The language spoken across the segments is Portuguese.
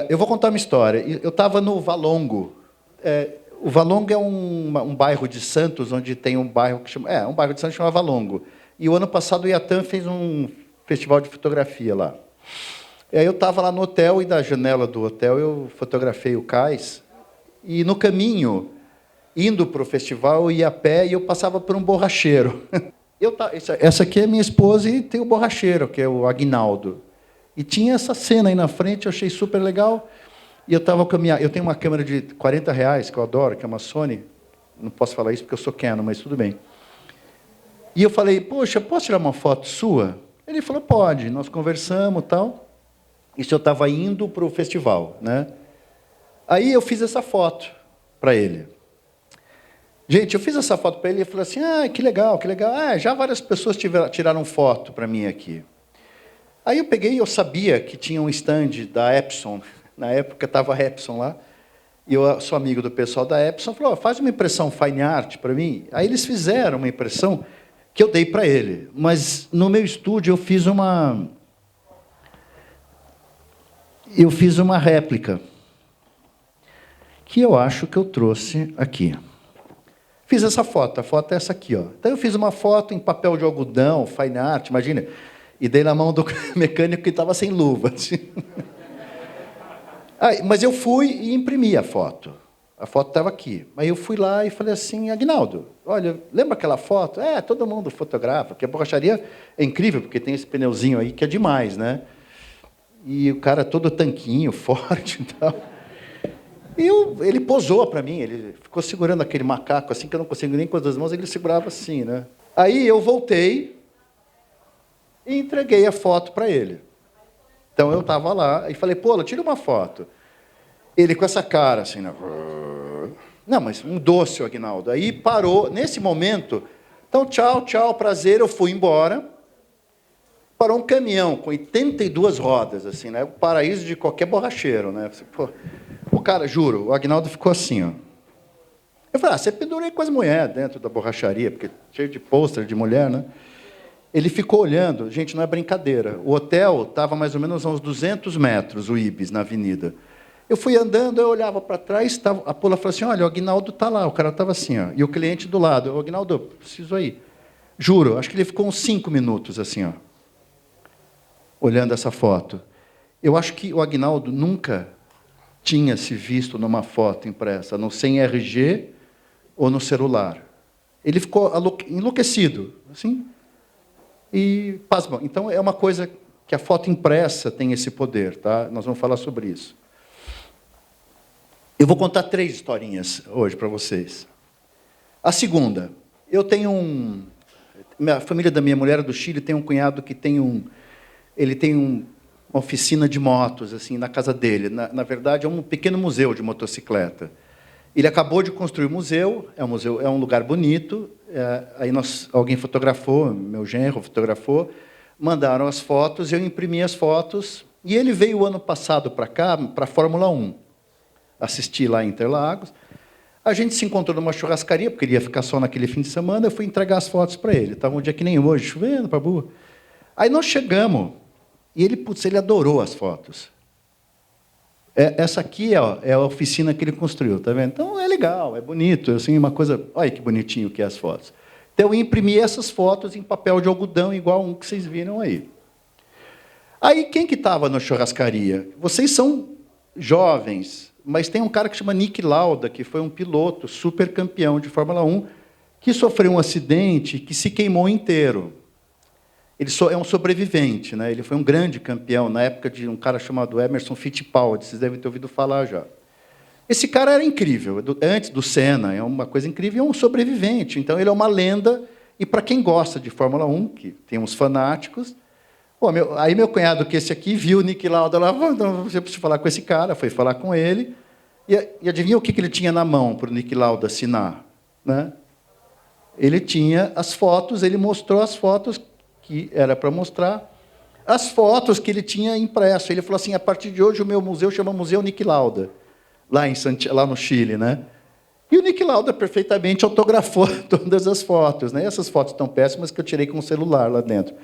Eu vou contar uma história. Eu estava no Valongo. O Valongo é um bairro de Santos, onde tem um bairro que chama... um bairro de Santos que chama Valongo. E o ano passado o Iatan fez um festival de fotografia lá. E aí eu estava lá no hotel, e da janela do hotel eu fotografei o cais. E no caminho, indo para o festival, eu ia a pé e eu passava por um borracheiro. Essa aqui é minha esposa e tem o borracheiro, que é o Aguinaldo. E tinha essa cena aí na frente, eu achei super legal. E eu estava caminhando. Eu tenho uma câmera de R$ 40, que eu adoro, que é uma Sony. Não posso falar isso porque eu sou Canon, mas tudo bem. E eu falei, poxa, posso tirar uma foto sua? Ele falou, pode. Nós conversamos e tal. Isso eu estava indo para o festival, né? Aí eu fiz essa foto para ele. Gente, eu fiz essa foto para ele e ele falou assim, que legal, que legal. Já várias pessoas tiraram foto para mim aqui. Aí eu peguei, eu sabia que tinha um stand da Epson. Na época estava a Epson lá. E eu sou amigo do pessoal da Epson. Falou, faz uma impressão fine art para mim. Aí eles fizeram uma impressão que eu dei para ele. Mas no meu estúdio eu fiz uma réplica. Que eu acho que eu trouxe aqui. Fiz essa foto, a foto é essa aqui, ó. Então eu fiz uma foto em papel de algodão, fine art, imagina, e dei na mão do mecânico que estava sem luva. Assim. Mas eu fui e imprimi a foto. A foto estava aqui. Aí eu fui lá e falei assim, Aguinaldo, olha, lembra aquela foto? Todo mundo fotografa, porque a borracharia é incrível, porque tem esse pneuzinho aí que é demais, né? E o cara todo tanquinho, forte e tal. E ele posou para mim, ele ficou segurando aquele macaco assim, que eu não consigo nem com as duas mãos, ele segurava assim, né? Aí eu voltei e entreguei a foto para ele. Então eu estava lá e falei, pô, tira uma foto. Ele com essa cara assim, né? Não, mas um doce, Aguinaldo. Aí parou, nesse momento, então tchau, tchau, prazer, eu fui embora. Parou um caminhão com 82 rodas, assim, né? O paraíso de qualquer borracheiro, né? Pô, o cara, juro, o Aguinaldo ficou assim, ó. Eu falei, você pendurei com as mulheres dentro da borracharia, porque cheio de pôster de mulher, né? Ele ficou olhando, gente, não é brincadeira. O hotel estava mais ou menos a uns 200 metros, o Ibis, na avenida. Eu fui andando, eu olhava para trás, a Paula falou assim, olha, o Aguinaldo está lá, o cara estava assim, ó, e o cliente do lado. O Aguinaldo, preciso ir. Juro, acho que ele ficou uns 5 minutos assim, ó, olhando essa foto. Eu acho que o Aguinaldo nunca tinha se visto numa foto impressa, não sei em RG ou no celular. Ele ficou enlouquecido, assim, e pasmou. Então, é uma coisa que a foto impressa tem esse poder, tá? Nós vamos falar sobre isso. Eu vou contar 3 historinhas hoje para vocês. A segunda, eu tenho a família da minha mulher do Chile tem um cunhado que tem ele tem uma oficina de motos assim na casa dele. Na verdade, é um pequeno museu de motocicleta. Ele acabou de construir o museu, é um lugar bonito. Aí alguém fotografou, meu genro fotografou, mandaram as fotos, eu imprimi as fotos, e ele veio ano passado para cá, para a Fórmula 1, assistir lá em Interlagos. A gente se encontrou numa churrascaria, porque ele ia ficar só naquele fim de semana, eu fui entregar as fotos para ele. Estava um dia que nem hoje, chovendo para burro. Aí nós chegamos, e ele adorou as fotos. Essa aqui é a oficina que ele construiu, tá vendo? Então é legal, é bonito, assim, uma coisa. Olha que bonitinho que é as fotos. Então eu imprimi essas fotos em papel de algodão, igual um que vocês viram aí. Aí quem que estava na churrascaria? Vocês são jovens, mas tem um cara que chama Nick Lauda, que foi um piloto super campeão de Fórmula 1, que sofreu um acidente, que se queimou inteiro. Ele é um sobrevivente, né? Ele foi um grande campeão na época de um cara chamado Emerson Fittipaldi, vocês devem ter ouvido falar já. Esse cara era incrível, antes do Senna, é uma coisa incrível, é um sobrevivente. Então ele é uma lenda, e para quem gosta de Fórmula 1, que tem uns fanáticos, aí meu cunhado, que esse aqui, viu o Nick Lauda lá, você precisa falar com esse cara, foi falar com ele, e adivinha o que ele tinha na mão para o Nick Lauda assinar? Né? Ele tinha as fotos, ele mostrou as fotos que era para mostrar, as fotos que ele tinha impresso. Ele falou assim, a partir de hoje o meu museu chama Museu Nick Lauda, lá no Chile, né? E o Nick Lauda perfeitamente autografou todas as fotos, né? Essas fotos tão péssimas que eu tirei com o celular lá dentro.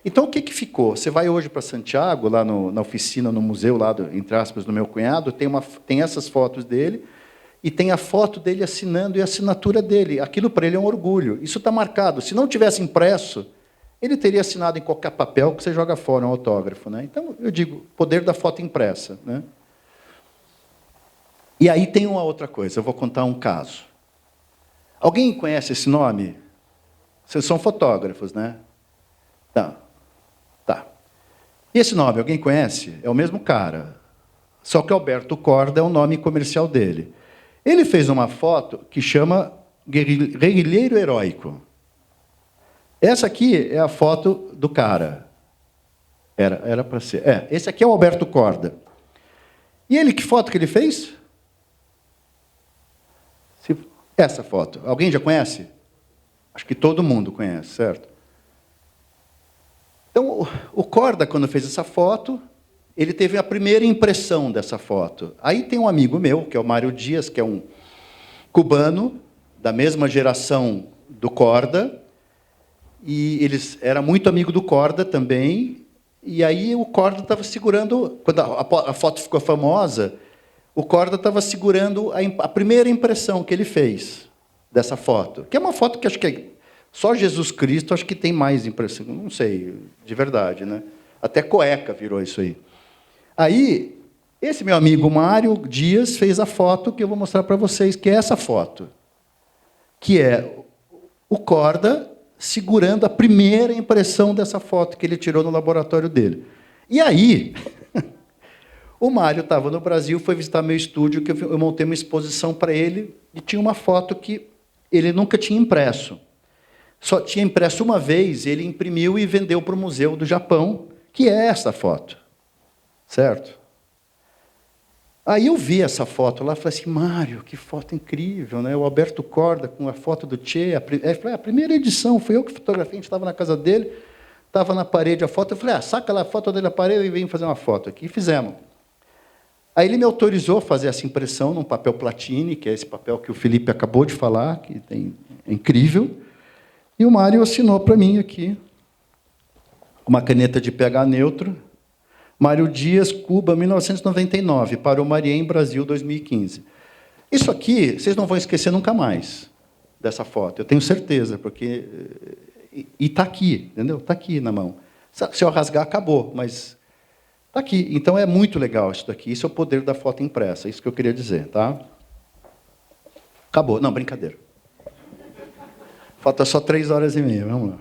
Então, o que ficou? Você vai hoje para Santiago, lá na oficina, no museu, lá, entre aspas, do meu cunhado, tem essas fotos dele, e tem a foto dele assinando e a assinatura dele. Aquilo para ele é um orgulho. Isso está marcado. Se não tivesse impresso, ele teria assinado em qualquer papel que você joga fora, um autógrafo. Né? Então, eu digo, poder da foto impressa. Né? E aí tem uma outra coisa, eu vou contar um caso. Alguém conhece esse nome? Vocês são fotógrafos, né? Tá. E esse nome, alguém conhece? É o mesmo cara. Só que Alberto Korda é o nome comercial dele. Ele fez uma foto que chama Guerrilheiro Heróico. Essa aqui é a foto do cara. Era para ser. Esse aqui é o Alberto Korda. E ele, que foto que ele fez? Essa foto. Alguém já conhece? Acho que todo mundo conhece, certo? Então, o Korda, quando fez essa foto, ele teve a primeira impressão dessa foto. Aí tem um amigo meu, que é o Mário Dias, que é um cubano, da mesma geração do Korda, e eles era muito amigo do Korda também, e aí o Korda estava segurando, quando a foto ficou famosa, o Korda estava segurando a primeira impressão que ele fez dessa foto, que é uma foto que acho que só Jesus Cristo acho que tem mais impressão, não sei, de verdade, né? Até cueca virou isso aí. Aí, esse meu amigo Mário Dias fez a foto que eu vou mostrar para vocês, que é essa foto, que é o Korda segurando a primeira impressão dessa foto que ele tirou no laboratório dele. E aí, o Mário estava no Brasil, foi visitar meu estúdio, que eu montei uma exposição para ele, e tinha uma foto que ele nunca tinha impresso. Só tinha impresso uma vez, ele imprimiu e vendeu para o Museu do Japão, que é essa foto. Certo? Aí eu vi essa foto lá e falei assim, Mário, que foto incrível, né? O Alberto Korda com a foto do Che, a primeira edição, foi eu que fotografei, a gente estava na casa dele, estava na parede a foto, eu falei, saca lá a foto dele na parede e vem fazer uma foto aqui. E fizemos. Aí ele me autorizou a fazer essa impressão num papel platine, que é esse papel que o Felipe acabou de falar, que é incrível. E o Mário assinou para mim aqui, uma caneta de pH neutro, Mário Dias, Cuba, 1999, para o Mariem, Brasil, 2015. Isso aqui, vocês não vão esquecer nunca mais, dessa foto, eu tenho certeza, porque... E está aqui, entendeu? Está aqui na mão. Se eu rasgar, acabou, mas está aqui. Então, é muito legal isso daqui, isso é o poder da foto impressa, isso que eu queria dizer, tá? Acabou. Não, brincadeira. Falta só 3h30, vamos lá.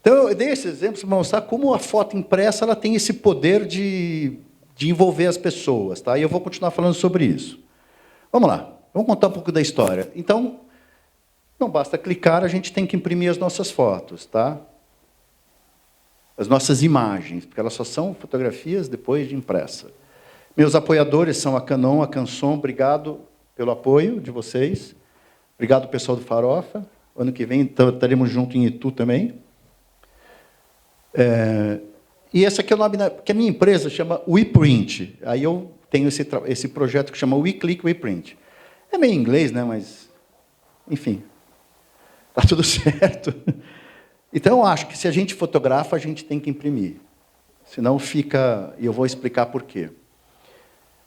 Então, eu dei esse exemplo para mostrar como a foto impressa ela tem esse poder de envolver as pessoas. Tá? E eu vou continuar falando sobre isso. Vamos lá, vamos contar um pouco da história. Então, não basta clicar, a gente tem que imprimir as nossas fotos. Tá? As nossas imagens, porque elas só são fotografias depois de impressa. Meus apoiadores são a Canon, a Canson, obrigado pelo apoio de vocês. Obrigado, pessoal do Farofa. Ano que vem estaremos juntos em Itu também. E esse aqui é o nome, que a minha empresa chama WePrint. Aí eu tenho esse projeto que chama WeClick WePrint. É meio inglês, né? Mas, enfim, está tudo certo. Então, eu acho que se a gente fotografa, a gente tem que imprimir. Senão fica... E eu vou explicar por quê.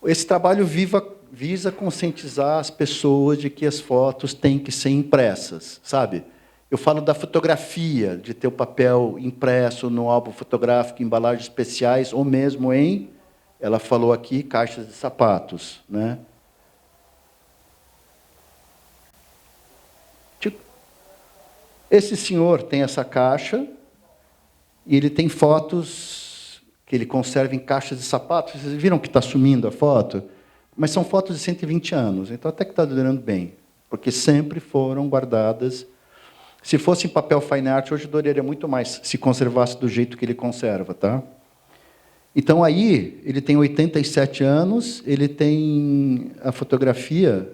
Esse trabalho visa conscientizar as pessoas de que as fotos têm que ser impressas, sabe? Eu falo da fotografia, de ter o papel impresso no álbum fotográfico, em embalagens especiais, ou mesmo em, ela falou aqui, caixas de sapatos. Né? Esse senhor tem essa caixa, e ele tem fotos que ele conserva em caixas de sapatos. Vocês viram que está sumindo a foto? Mas são fotos de 120 anos, então até que está durando bem, porque sempre foram guardadas. Se fosse em papel fine art, hoje duraria muito mais, se conservasse do jeito que ele conserva. Tá? Então, aí, ele tem 87 anos, ele tem a fotografia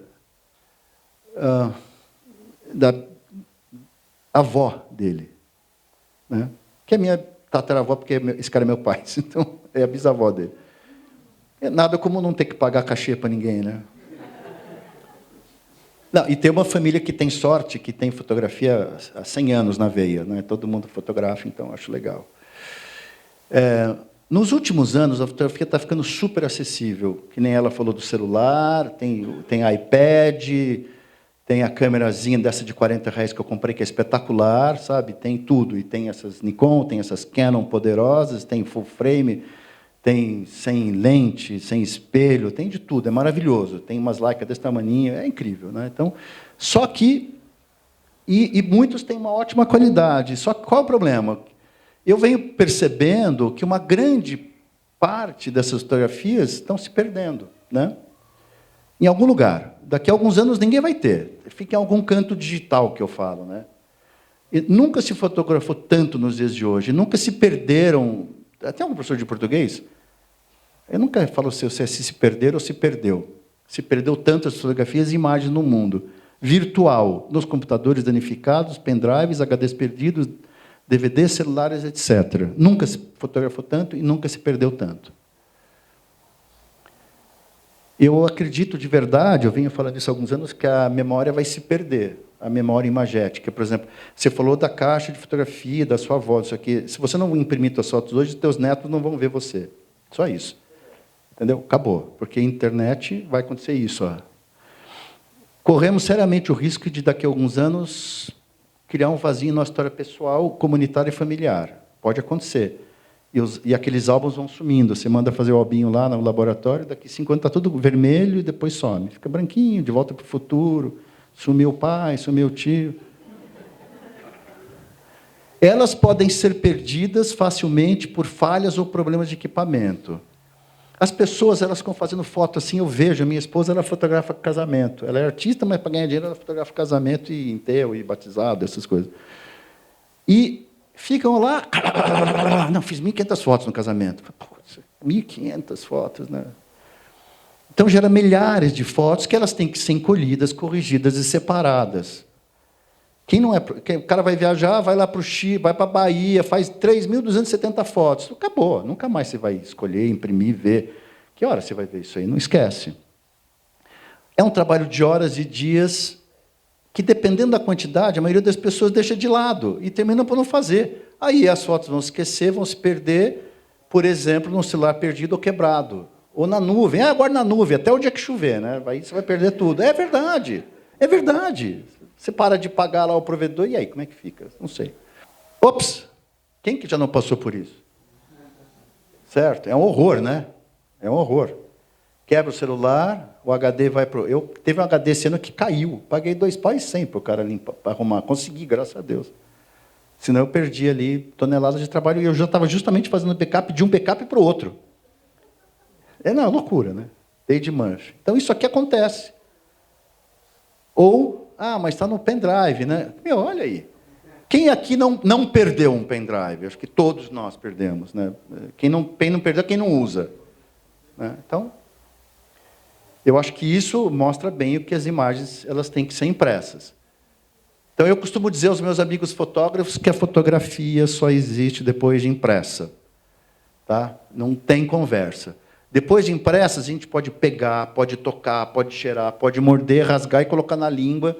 da avó dele, né? Que é minha tataravó, porque esse cara é meu pai, então é a bisavó dele. É nada como não ter que pagar cachê para ninguém, né? Não, e tem uma família que tem sorte, que tem fotografia há 100 anos na veia, né? Todo mundo fotografa, então acho legal. Nos últimos anos, a fotografia está ficando super acessível, que nem ela falou do celular, tem iPad, tem a câmerazinha dessa de R$ 40 que eu comprei, que é espetacular, sabe? Tem tudo, e tem essas Nikon, tem essas Canon poderosas, tem full frame, tem sem lente, sem espelho, tem de tudo, é maravilhoso. Tem umas Leica desse tamaninho, é incrível, né? Então, só que... E muitos têm uma ótima qualidade, só que qual é o problema? Eu venho percebendo que uma grande parte dessas fotografias estão se perdendo, né? Em algum lugar. Daqui a alguns anos ninguém vai ter. Fica em algum canto digital que eu falo, né? E nunca se fotografou tanto nos dias de hoje, nunca se perderam... Até algum professor de português? Eu nunca falo se perderam ou se perdeu. Se perdeu tantas fotografias e imagens no mundo. Virtual, nos computadores danificados, pendrives, HDs perdidos, DVDs, celulares, etc. Nunca se fotografou tanto e nunca se perdeu tanto. Eu acredito de verdade, eu venho falando isso há alguns anos, que a memória vai se perder, a memória imagética. Por exemplo, você falou da caixa de fotografia, da sua avó, isso aqui. Se você não imprimir suas fotos hoje, seus netos não vão ver você. Só isso. Entendeu? Acabou. Porque a internet vai acontecer isso. Ó. Corremos seriamente o risco de, daqui a alguns anos, criar um vazio na história pessoal, comunitária e familiar. Pode acontecer. E aqueles álbuns vão sumindo. Você manda fazer o albinho lá no laboratório, daqui 5 anos está tudo vermelho e depois some. Fica branquinho, de volta para o futuro. Sumiu o pai, sumiu o tio. Elas podem ser perdidas facilmente por falhas ou problemas de equipamento. As pessoas, elas ficam fazendo foto assim, eu vejo, a minha esposa, ela fotografa casamento. Ela é artista, mas para ganhar dinheiro, ela fotografa casamento e enterro e batizado, essas coisas. E ficam lá, não, fiz 1.500 fotos no casamento. 1.500 fotos, né? Então, gera milhares de fotos que elas têm que ser encolhidas, corrigidas e separadas. O cara vai viajar, vai lá para o Chile, vai para a Bahia, faz 3.270 fotos. Acabou, nunca mais você vai escolher, imprimir, ver. Que hora você vai ver isso aí? Não esquece. É um trabalho de horas e dias que, dependendo da quantidade, a maioria das pessoas deixa de lado e termina por não fazer. Aí as fotos vão se esquecer, vão se perder, por exemplo, num celular perdido ou quebrado. Ou na nuvem. Guarda na nuvem, até o dia que chover, né? Aí você vai perder tudo. É verdade. É verdade. Você para de pagar lá o provedor, e aí, como é que fica? Não sei. Ops! Quem que já não passou por isso? Certo? É um horror, né? É um horror. Quebra o celular, o HD vai para... Teve um HD esse ano que caiu. Paguei R$2,100 para o cara limpar, para arrumar. Consegui, graças a Deus. Senão eu perdi ali toneladas de trabalho, e eu já estava justamente fazendo backup de um backup para o outro. Não, loucura, né? Dade Murphy. Então, isso aqui acontece. Ou... mas está no pendrive, né? Olha aí. Quem aqui não perdeu um pendrive? Acho que todos nós perdemos, né? Quem não perdeu é quem não usa. Né? Então, eu acho que isso mostra bem o que as imagens elas têm que ser impressas. Então, eu costumo dizer aos meus amigos fotógrafos que a fotografia só existe depois de impressa. Tá? Não tem conversa. Depois de impressa, a gente pode pegar, pode tocar, pode cheirar, pode morder, rasgar e colocar na língua,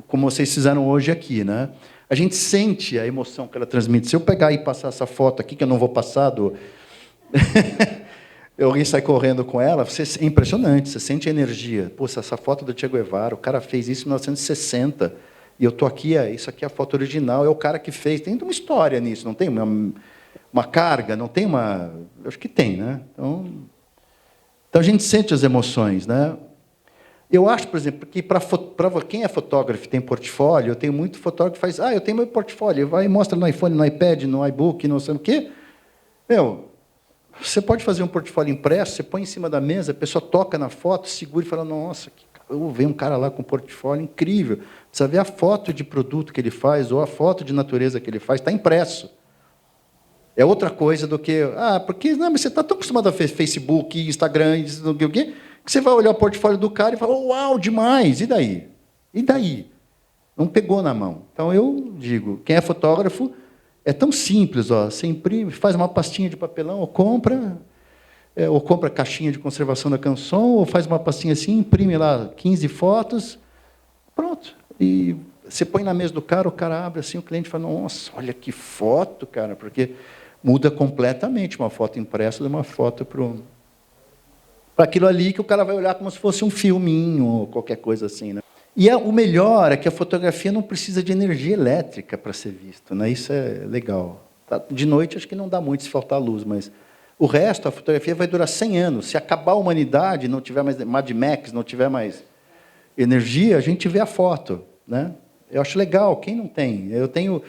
como vocês fizeram hoje aqui, né? A gente sente a emoção que ela transmite. Se eu pegar e passar essa foto aqui, que eu não vou passar alguém sai correndo com ela, é impressionante, você sente a energia. Poxa, essa foto do Che Guevara, o cara fez isso em 1960, e eu estou aqui, isso aqui é a foto original, é o cara que fez. Tem uma história nisso, não tem uma carga, não tem uma... Eu acho que tem, né? Então, a gente sente as emoções, né? Eu acho, por exemplo, que para quem é fotógrafo e tem portfólio, eu tenho muito fotógrafo que faz, eu tenho meu portfólio, vai e mostra no iPhone, no iPad, no iBook, não sei o quê. Você pode fazer um portfólio impresso, você põe em cima da mesa, a pessoa toca na foto, segura e fala, nossa, eu vi um cara lá com um portfólio incrível. Precisa ver a foto de produto que ele faz, ou a foto de natureza que ele faz, está impresso. É outra coisa do que... porque mas você está tão acostumado a Facebook, Instagram, que você vai olhar o portfólio do cara e fala, uau, demais, e daí? E daí? Não pegou na mão. Então, eu digo, quem é fotógrafo, é tão simples, você imprime, faz uma pastinha de papelão, ou compra caixinha de conservação da Canson, ou faz uma pastinha assim, imprime lá 15 fotos, pronto. E você põe na mesa do cara, o cara abre assim, o cliente fala, nossa, olha que foto, cara, porque... Muda completamente uma foto impressa de uma foto para aquilo ali que o cara vai olhar como se fosse um filminho ou qualquer coisa assim, né? E o melhor é que a fotografia não precisa de energia elétrica para ser vista, né? Isso é legal. De noite acho que não dá muito se faltar luz, mas o resto, a fotografia vai durar 100 anos. Se acabar a humanidade, não tiver mais Mad Max, não tiver mais energia, a gente vê a foto, né? Eu acho legal, quem não tem? Eu tenho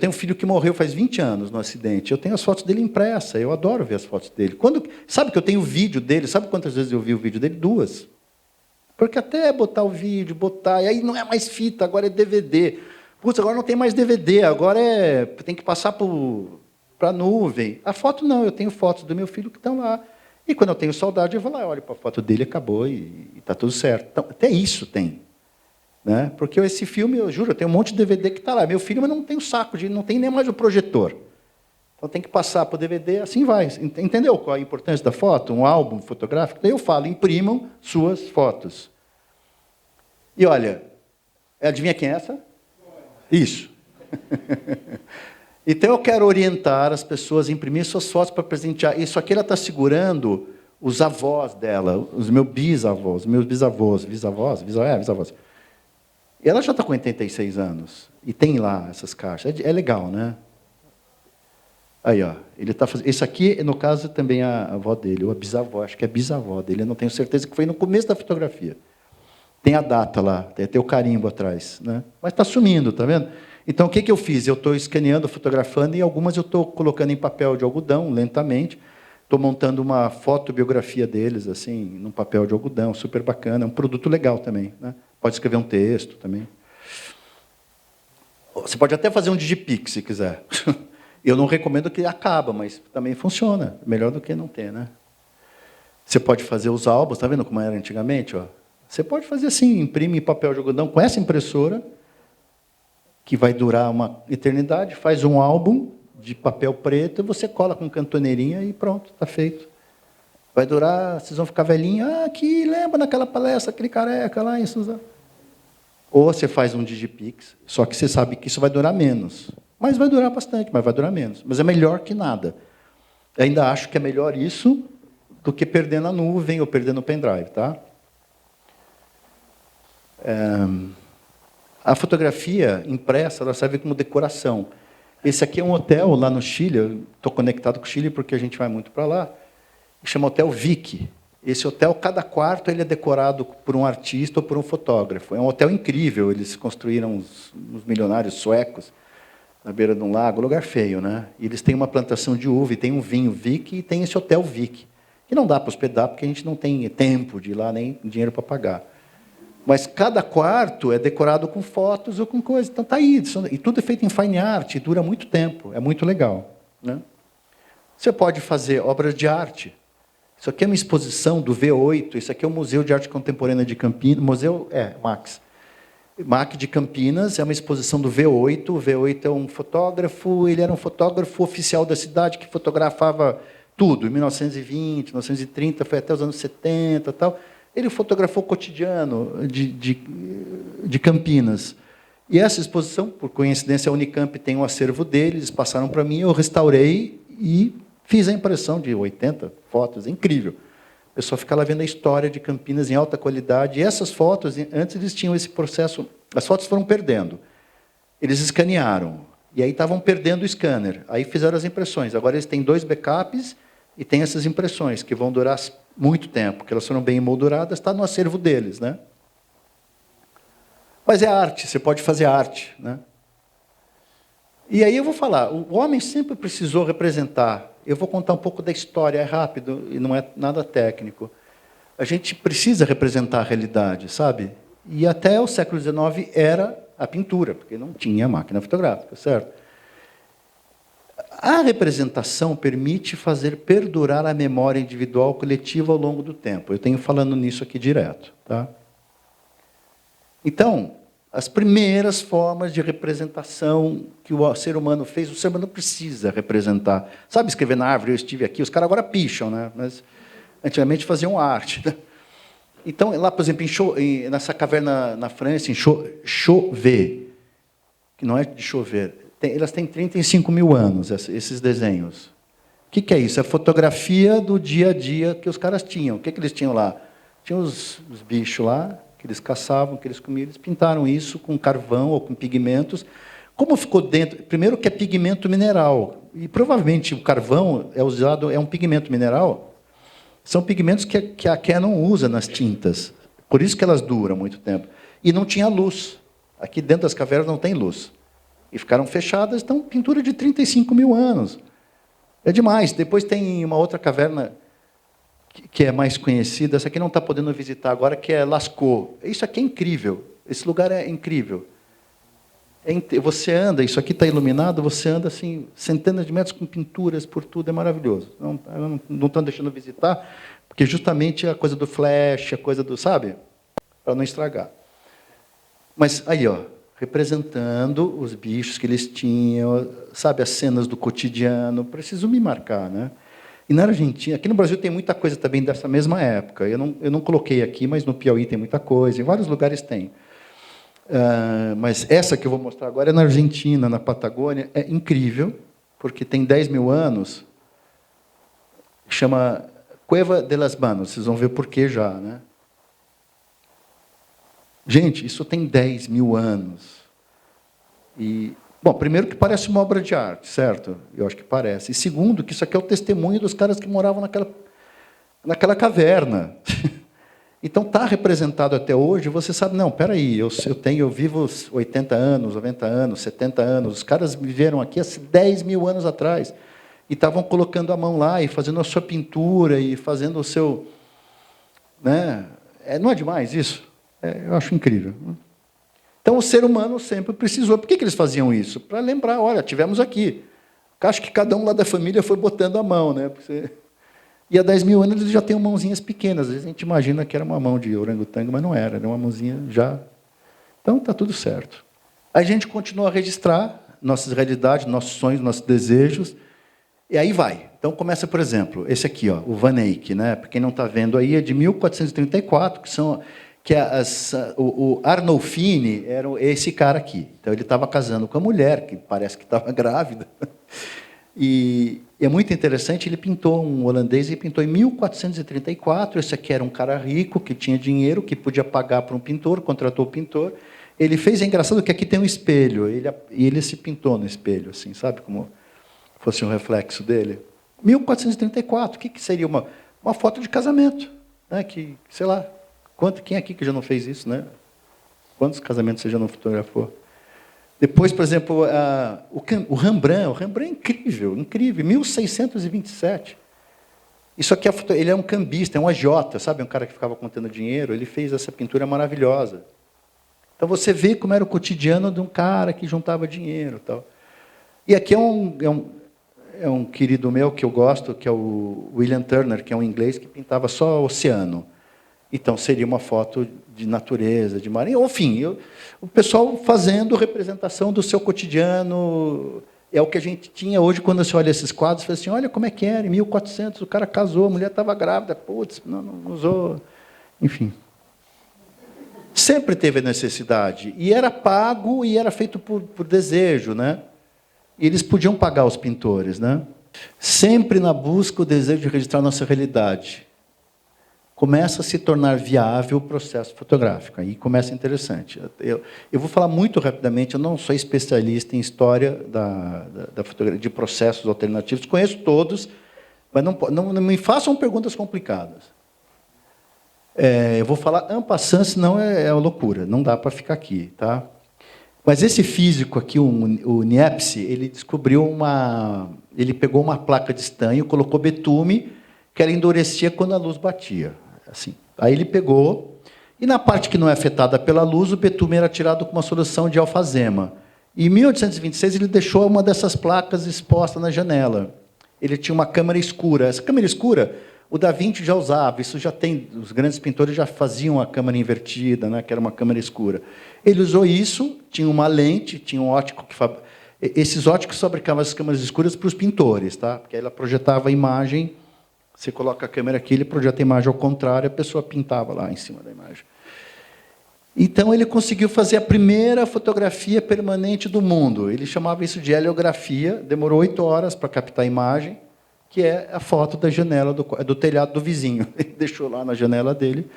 um filho que morreu faz 20 anos no acidente. Eu tenho as fotos dele impressas, eu adoro ver as fotos dele. Sabe que eu tenho vídeo dele? Sabe quantas vezes eu vi o vídeo dele? 2. Porque até botar o vídeo, e aí não é mais fita, agora é DVD. Putz, agora não tem mais DVD, agora tem que passar para a nuvem. A foto não, eu tenho fotos do meu filho que estão lá. E quando eu tenho saudade, eu vou lá, olho para a foto dele, acabou e está tudo certo. Então, até isso tem. Né? Porque esse filme, eu juro, eu tenho um monte de DVD que está lá. Meu filho, mas não tem o saco, não tem nem mais o projetor. Então tem que passar para o DVD, assim vai. Entendeu qual a importância da foto? Um álbum fotográfico? Daí eu falo, imprimam suas fotos. E olha, adivinha quem é essa? Isso. Então eu quero orientar as pessoas a imprimir suas fotos para presentear. Isso aqui ela está segurando os avós dela, os meus bisavós, bisavós. E ela já está com 86 anos. E tem lá essas caixas. É legal, né? Aí, ó. Ele tá fazendo. Esse aqui, no caso, também é a avó dele, ou a bisavó, acho que é a bisavó dele. Eu não tenho certeza que foi no começo da fotografia. Tem a data lá, tem até o carimbo atrás, né? Mas está sumindo, tá vendo? Então, o que eu fiz? Eu estou escaneando, fotografando, e algumas eu estou colocando em papel de algodão, lentamente. Estou montando uma fotobiografia deles, assim, num papel de algodão, super bacana. É um produto legal também, né? Pode escrever um texto também. Você pode até fazer um digipix, se quiser. Eu não recomendo que acaba, mas também funciona. Melhor do que não ter, né? Você pode fazer os álbuns, está vendo como era antigamente? Ó? Você pode fazer assim, imprime em papel de algodão com essa impressora, que vai durar uma eternidade, faz um álbum de papel preto, e você cola com cantoneirinha e pronto, está feito. Vai durar, vocês vão ficar velhinhos, aqui, lembra naquela palestra, aquele careca lá em Suzano. Ou você faz um digipix, só que você sabe que isso vai durar menos. Mas vai durar bastante, mas vai durar menos. Mas é melhor que nada. Eu ainda acho que é melhor isso do que perder na nuvem ou perder no pendrive, tá? A fotografia impressa, ela serve como decoração. Esse aqui é um hotel lá no Chile, eu estou conectado com o Chile porque a gente vai muito para lá, chama Hotel Vic. Esse hotel, cada quarto ele é decorado por um artista ou por um fotógrafo. É um hotel incrível, eles construíram uns milionários suecos, na beira de um lago, lugar feio, né? E eles têm uma plantação de uva, e tem um vinho Vic, e tem esse Hotel Vic, que não dá para hospedar, porque a gente não tem tempo de ir lá, nem dinheiro para pagar. Mas cada quarto é decorado com fotos ou com coisas. Então está aí, e tudo é feito em fine art, e dura muito tempo, é muito legal, né? Você pode fazer obras de arte. Isso aqui é uma exposição do V8, isso aqui é o Museu de Arte Contemporânea de Campinas, MAC de Campinas, é uma exposição do V8. O V8 é um fotógrafo, ele era um fotógrafo oficial da cidade que fotografava tudo, em 1920, 1930, foi até os anos 70 tal. Ele fotografou o cotidiano de Campinas. E essa exposição, por coincidência, a Unicamp tem um acervo deles, eles passaram para mim, eu restaurei e fiz a impressão de 80 fotos, é incrível. O pessoal fica lá vendo a história de Campinas em alta qualidade. E essas fotos, antes eles tinham esse processo, as fotos foram perdendo. Eles escanearam, e aí estavam perdendo o scanner. Aí fizeram as impressões. Agora eles têm 2 backups e têm essas impressões, que vão durar muito tempo, porque elas foram bem emolduradas, está no acervo deles, né? Mas é arte, você pode fazer arte, né? E aí eu vou falar, o homem sempre precisou representar. Eu vou contar um pouco da história, é rápido e não é nada técnico. A gente precisa representar a realidade, sabe? E até o século XIX era a pintura, porque não tinha máquina fotográfica, certo? A representação permite fazer perdurar a memória individual coletiva ao longo do tempo. Eu tenho falando nisso aqui direto, tá? Então, as primeiras formas de representação que o ser humano fez, o ser humano precisa representar. Sabe escrever na árvore, eu estive aqui, os caras agora picham, né? Mas antigamente faziam arte, né? Então, lá, por exemplo, nessa caverna na França, em Chauvet, que não é de chover, elas têm 35 mil anos, esses desenhos. que é isso? É fotografia do dia a dia que os caras tinham. O que eles tinham lá? Tinham os bichos lá, que eles caçavam, que eles comiam. Eles pintaram isso com carvão ou com pigmentos. Como ficou dentro? Primeiro que é pigmento mineral. E provavelmente o carvão é usado, é um pigmento mineral. São pigmentos que a Canon usa nas tintas. Por isso que elas duram muito tempo. E não tinha luz. Aqui dentro das cavernas não tem luz. E ficaram fechadas, então pintura de 35 mil anos. É demais. Depois tem uma outra caverna que é mais conhecida, essa aqui não está podendo visitar agora, que é Lascaux. Isso aqui é incrível. Esse lugar é incrível. Você anda, isso aqui está iluminado, você anda assim, centenas de metros com pinturas por tudo, é maravilhoso. Não estão deixando visitar, porque justamente a coisa do flash, a coisa do, sabe? Para não estragar. Mas aí, ó, representando os bichos que eles tinham, sabe, as cenas do cotidiano, preciso me marcar, né? E na Argentina, aqui no Brasil tem muita coisa também dessa mesma época. Eu não coloquei aqui, mas no Piauí tem muita coisa, em vários lugares tem. Mas essa que eu vou mostrar agora é na Argentina, na Patagônia, é incrível, porque tem 10 mil anos, chama Cueva de las Manos, vocês vão ver por que já, né? Gente, isso tem 10 mil anos. E, bom, primeiro que parece uma obra de arte, certo? Eu acho que parece. E segundo, que isso aqui é o testemunho dos caras que moravam naquela caverna. Então, está representado até hoje, você sabe, não, espera aí, eu vivo 80 anos, 90 anos, 70 anos, os caras viveram aqui há 10 mil anos atrás, e estavam colocando a mão lá, e fazendo a sua pintura, e fazendo o seu... Né? Não é demais isso? Eu acho incrível. Então, o ser humano sempre precisou. Por que eles faziam isso? Para lembrar, olha, tivemos aqui. Acho que cada um lá da família foi botando a mão, né? E há 10 mil anos eles já têm mãozinhas pequenas. Às vezes a gente imagina que era uma mão de orangotango, mas não era uma mãozinha já. Então, está tudo certo. A gente continua a registrar nossas realidades, nossos sonhos, nossos desejos, e aí vai. Então, começa, por exemplo, esse aqui, ó, o Van Eyck, né? Para quem não está vendo aí, é de 1434, o Arnolfini era esse cara aqui. Então, ele estava casando com a mulher, que parece que estava grávida. E é muito interessante, ele pintou, um holandês, ele pintou em 1434, esse aqui era um cara rico, que tinha dinheiro, que podia pagar para um pintor, contratou o pintor. Ele fez, é engraçado que aqui tem um espelho, e ele se pintou no espelho, assim, sabe, como fosse um reflexo dele. 1434, o que seria uma foto de casamento, né? Que, sei lá, quem aqui que já não fez isso, né? Quantos casamentos você já não fotografou? Depois, por exemplo, o Rembrandt é incrível, incrível, 1627. Isso aqui, ele é um cambista, é um agiota, sabe? Um cara que ficava contando dinheiro, ele fez essa pintura maravilhosa. Então, você vê como era o cotidiano de um cara que juntava dinheiro. Tal. E aqui é um querido meu que eu gosto, que é o William Turner, que é um inglês que pintava só oceano. Então, seria uma foto de natureza, de mar. Enfim, o pessoal fazendo representação do seu cotidiano. É o que a gente tinha hoje, quando você olha esses quadros, você fala assim, olha como é que era, em 1400, o cara casou, a mulher estava grávida, putz, não usou... Enfim. Sempre teve a necessidade. E era pago e era feito por desejo, né? E eles podiam pagar os pintores, né? Sempre na busca, o desejo de registrar nossa realidade. Começa a se tornar viável o processo fotográfico. Aí começa interessante. Eu vou falar muito rapidamente, eu não sou especialista em história da fotografia, de processos alternativos, conheço todos, mas não me façam perguntas complicadas. Eu vou falar en passant, senão é uma loucura, não dá para ficar aqui. Tá? Mas esse físico aqui, o Niepce, ele descobriu ele pegou uma placa de estanho, colocou betume, que ela endurecia quando a luz batia. Assim. Aí ele pegou, e na parte que não é afetada pela luz, o betume era tirado com uma solução de alfazema. E em 1826, ele deixou uma dessas placas exposta na janela. Ele tinha uma câmara escura. Essa câmara escura, o Da Vinci já usava, isso já tem, os grandes pintores já faziam a câmara invertida, né, que era uma câmara escura. Ele usou isso, tinha uma lente, tinha um ótico que esses óticos fabricavam as câmaras escuras para os pintores, tá? Porque ela projetava a imagem. Você coloca a câmera aqui, ele projeta a imagem ao contrário, a pessoa pintava lá em cima da imagem. Então, ele conseguiu fazer a primeira fotografia permanente do mundo. Ele chamava isso de heliografia, demorou 8 horas para captar a imagem, que é a foto da janela do telhado do vizinho. Ele deixou lá na janela dele.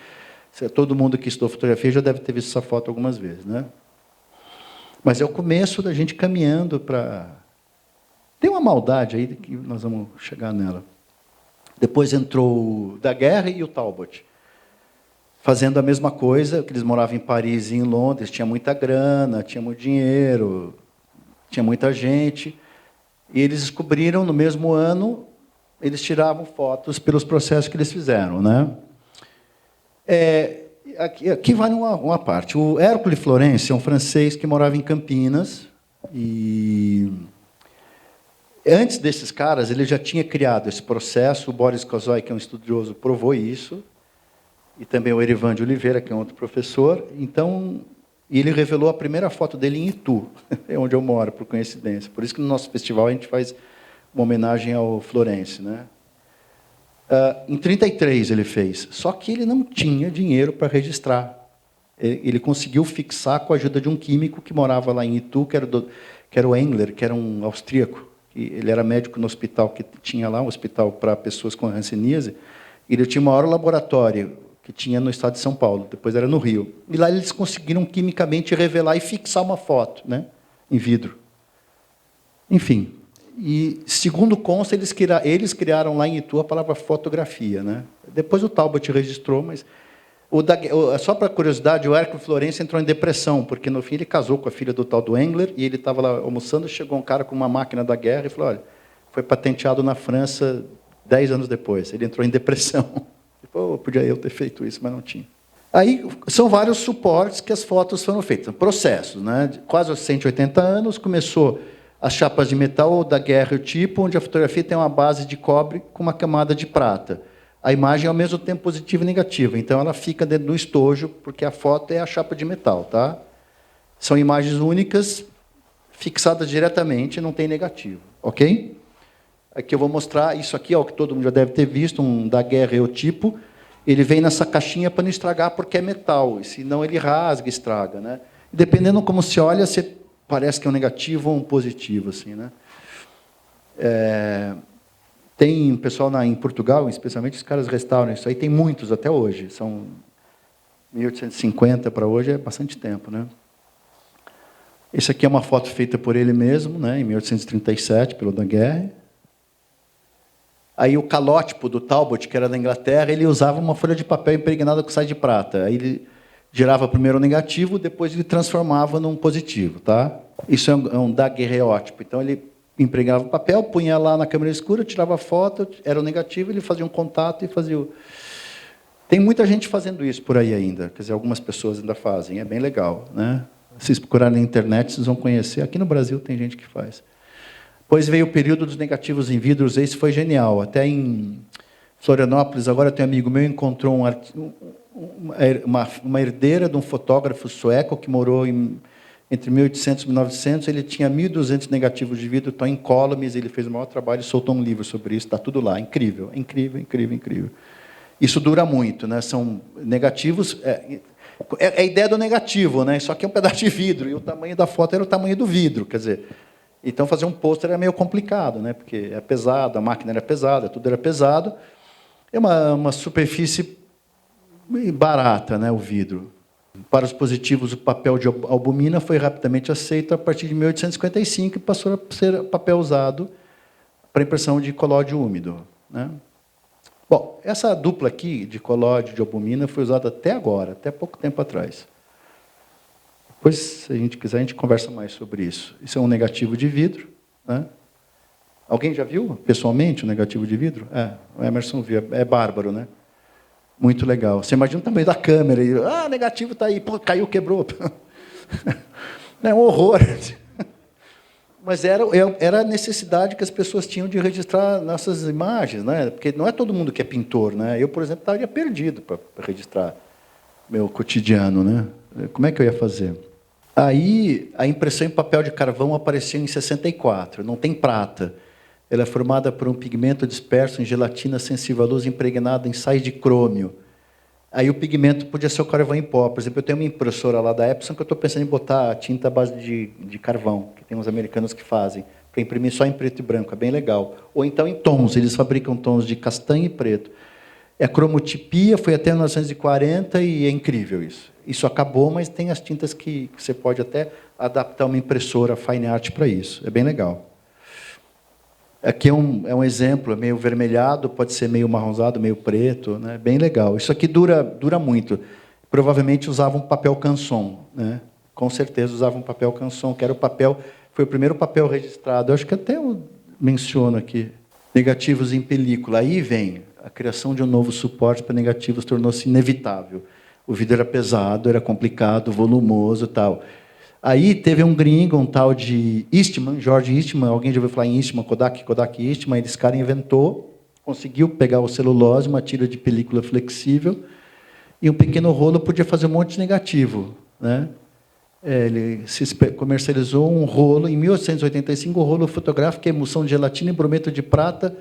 Todo mundo que estudou fotografia já deve ter visto essa foto algumas vezes, né? Mas é o começo da gente caminhando para... Tem uma maldade aí que nós vamos chegar nela. Depois entrou o Daguerre e o Talbot, fazendo a mesma coisa, que eles moravam em Paris e em Londres, tinha muita grana, tinha muito dinheiro, tinha muita gente, e eles descobriram, no mesmo ano, eles tiravam fotos pelos processos que eles fizeram, né? Aqui vale uma parte. O Hércules Florence é um francês que morava em Campinas, e antes desses caras, ele já tinha criado esse processo. O Boris Kazoy, que é um estudioso, provou isso, e também o Erivan de Oliveira, que é um outro professor. Então, ele revelou a primeira foto dele em Itu, é onde eu moro, por coincidência. Por isso que no nosso festival a gente faz uma homenagem ao Florence, né? Em 1933 ele fez, só que ele não tinha dinheiro para registrar. Ele conseguiu fixar com a ajuda de um químico que morava lá em Itu, que era o Engler, que era um austríaco. Ele era médico no hospital que tinha lá, um hospital para pessoas com hanseníase. Ele tinha o maior laboratório que tinha no estado de São Paulo, depois era no Rio. E lá eles conseguiram quimicamente revelar e fixar uma foto, né, em vidro. Enfim, e segundo consta, eles criaram lá em Itu a palavra fotografia, né? Depois o Talbot registrou, mas só para curiosidade, o Hércules Florence entrou em depressão, porque no fim ele casou com a filha do tal do Engler, e ele estava lá almoçando, chegou um cara com uma máquina da guerra e falou: olha, foi patenteado na França 10 anos depois. Ele entrou em depressão. Pô, podia eu ter feito isso, mas não tinha. Aí são vários suportes que as fotos foram feitas, processos, né? Quase aos 180 anos, começou as chapas de metal da guerra, o tipo, onde a fotografia tem uma base de cobre com uma camada de prata. A imagem é ao mesmo tempo positiva e negativa, então ela fica dentro do estojo, porque a foto é a chapa de metal, tá? São imagens únicas, fixadas diretamente, não tem negativo, ok? Aqui eu vou mostrar, isso aqui é o que todo mundo já deve ter visto, um daguerreotipo. Ele vem nessa caixinha para não estragar, porque é metal, e senão ele rasga, estraga, né? Dependendo como se olha, você parece que é um negativo ou um positivo, assim, né? Tem um pessoal em Portugal, especialmente, os caras restauram isso aí, tem muitos até hoje, são 1850 para hoje, é bastante tempo, né? Esse aqui é uma foto feita por ele mesmo, né, em 1837, pelo Daguerre. Aí o calótipo do Talbot, que era da Inglaterra, ele usava uma folha de papel impregnada com sais de prata. Aí ele girava primeiro o negativo, depois ele transformava num positivo, tá? Isso é um daguerreótipo. Então ele empregava o papel, punha lá na câmera escura, tirava a foto, era o negativo, ele fazia um contato e fazia o... Tem muita gente fazendo isso por aí ainda, quer dizer, algumas pessoas ainda fazem, é bem legal, né? Se vocês procurarem na internet, vocês vão conhecer. Aqui no Brasil tem gente que faz. Depois veio o período dos negativos em vidros, esse foi genial. Até em Florianópolis, agora tem um amigo meu, encontrou uma herdeira de um fotógrafo sueco que morou entre 1800 e 1900, ele tinha 1.200 negativos de vidro, estão incólumes, ele fez o maior trabalho e soltou um livro sobre isso, está tudo lá, incrível, incrível, incrível, incrível. Isso dura muito, né? São negativos... É a ideia do negativo, né? Isso aqui é um pedaço de vidro, e o tamanho da foto era o tamanho do vidro, quer dizer... Então, fazer um pôster era meio complicado, né? Porque é pesado, a máquina era pesada, tudo era pesado. É uma superfície barata, né, o vidro. Para os positivos, o papel de albumina foi rapidamente aceito a partir de 1855 e passou a ser papel usado para impressão de colóide úmido, né? Bom, essa dupla aqui de colóide e de albumina foi usada até agora, até pouco tempo atrás. Depois, se a gente quiser, a gente conversa mais sobre isso. Isso é um negativo de vidro, né? Alguém já viu pessoalmente o negativo de vidro? O Emerson viu, é bárbaro, né? Muito legal. Você imagina o tamanho da câmera, e, o negativo está aí, pô, caiu, quebrou. É um horror. Mas era a necessidade que as pessoas tinham de registrar nossas imagens, né? Porque não é todo mundo que é pintor, né? Eu, por exemplo, estaria perdido para registrar meu cotidiano, né? Como é que eu ia fazer? Aí, a impressão em papel de carvão apareceu em 64, não tem prata. Ela é formada por um pigmento disperso em gelatina sensível à luz impregnada em sais de crômio. Aí o pigmento podia ser o carvão em pó. Por exemplo, eu tenho uma impressora lá da Epson que eu estou pensando em botar tinta à base de carvão, que tem uns americanos que fazem. para imprimir só em preto e branco, é bem legal. Ou então em tons, eles fabricam tons de castanho e preto. A cromotipia foi até 1940 e é incrível isso. Isso acabou, mas tem as tintas que você pode até adaptar uma impressora Fine Art para isso. É bem legal. Aqui é um exemplo, é meio vermelhado, pode ser meio marronzado, meio preto, né? Bem legal. Isso aqui dura muito. Provavelmente usavam papel canson, né? Com certeza usavam papel canson, que era o papel, foi o primeiro papel registrado. Eu acho que até eu menciono aqui. Negativos em película. Aí vem a criação de um novo suporte para negativos tornou-se inevitável. O vidro era pesado, era complicado, volumoso e tal. Aí teve um gringo, um tal de Eastman, George Eastman, alguém já ouviu falar em Eastman, Kodak Eastman, esse cara inventou, conseguiu pegar o celulose, uma tira de película flexível, e um pequeno rolo podia fazer um monte de negativo, né? Ele comercializou um rolo, em 1885, um rolo fotográfico, emulsão de gelatina e brometo de prata,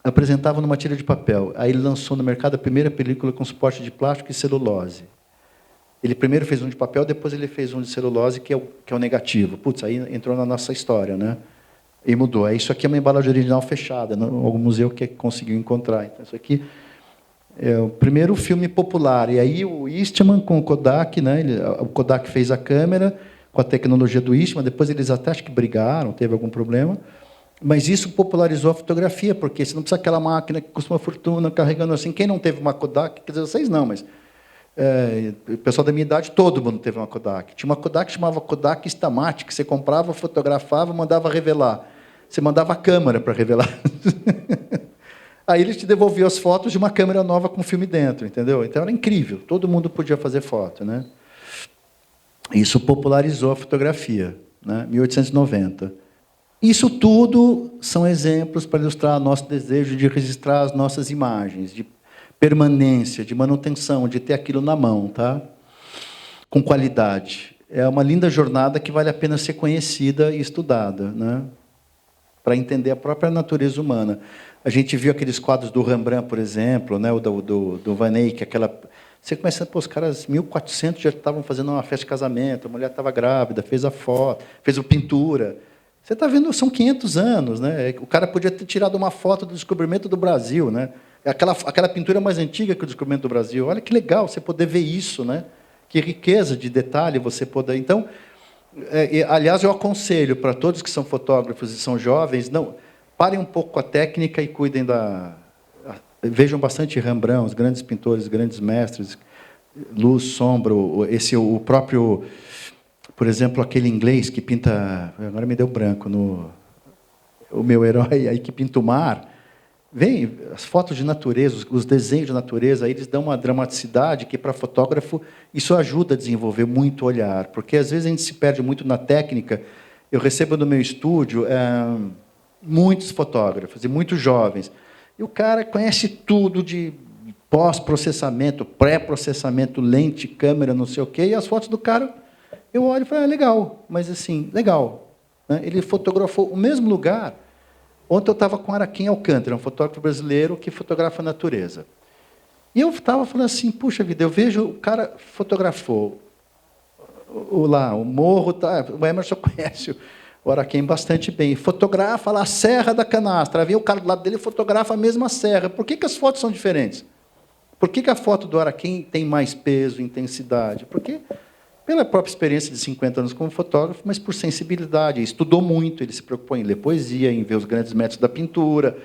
apresentava numa tira de papel. Aí ele lançou no mercado a primeira película com suporte de plástico e celulose. Ele primeiro fez um de papel, depois ele fez um de celulose, que é o negativo. Putz, aí entrou na nossa história, né? E mudou. Isso aqui é uma embalagem original fechada, algum museu que conseguiu encontrar. Então, isso aqui é o primeiro filme popular. E aí o Eastman com o Kodak, né? O Kodak fez a câmera com a tecnologia do Eastman, depois eles até acho que brigaram, teve algum problema. Mas isso popularizou a fotografia, porque você não precisa aquela máquina que custa uma fortuna, carregando assim. Quem não teve uma Kodak, quer dizer, vocês não, mas... o pessoal da minha idade, todo mundo teve uma Kodak. Tinha uma Kodak que chamava Kodak Instamatic, que você comprava, fotografava, mandava revelar. Você mandava a câmera para revelar. Aí eles te devolviam as fotos de uma câmera nova com filme dentro, entendeu? Então era incrível, todo mundo podia fazer foto, né? Isso popularizou a fotografia, né? 1890. Isso tudo são exemplos para ilustrar nosso desejo de registrar as nossas imagens, de permanência, de manutenção, de ter aquilo na mão, tá? Com qualidade. É uma linda jornada que vale a pena ser conhecida e estudada, né? Para entender a própria natureza humana. A gente viu aqueles quadros do Rembrandt, por exemplo, né? O do Van Eyck, aquela... Você começa, pô, os caras 1400 já estavam fazendo uma festa de casamento, a mulher estava grávida, fez a foto, fez a pintura. Você está vendo, são 500 anos, né? O cara podia ter tirado uma foto do descobrimento do Brasil, né? Aquela pintura mais antiga que o descobrimento do Brasil. Olha que legal você poder ver isso, né? Que riqueza de detalhe você poder... Então, aliás, eu aconselho para todos que são fotógrafos e são jovens, não, parem um pouco com a técnica e cuidem vejam bastante Rembrandt, os grandes pintores, grandes mestres, luz, sombra, o próprio... Por exemplo, aquele inglês que pinta... Agora me deu branco. O meu herói aí que pinta o mar. Vem as fotos de natureza, os desenhos de natureza, aí eles dão uma dramaticidade que, para fotógrafo, isso ajuda a desenvolver muito o olhar. Porque, às vezes, a gente se perde muito na técnica. Eu recebo no meu estúdio muitos fotógrafos, e muitos jovens. E o cara conhece tudo de pós-processamento, pré-processamento, lente, câmera, não sei o quê, e as fotos do cara... Eu olho e falo, legal, mas assim, legal. Ele fotografou o mesmo lugar. Ontem eu estava com Araquém Alcântara, um fotógrafo brasileiro que fotografa a natureza. E eu estava falando assim, puxa vida, eu vejo o cara fotografou o morro, tá, o Emerson conhece o Araquém bastante bem, fotografa lá a Serra da Canastra, vem o cara do lado dele e fotografa a mesma serra. Por que as fotos são diferentes? Por que a foto do Araquém tem mais peso, intensidade? Porque... pela própria experiência de 50 anos como fotógrafo, mas por sensibilidade. Ele estudou muito, ele se preocupou em ler poesia, em ver os grandes métodos da pintura,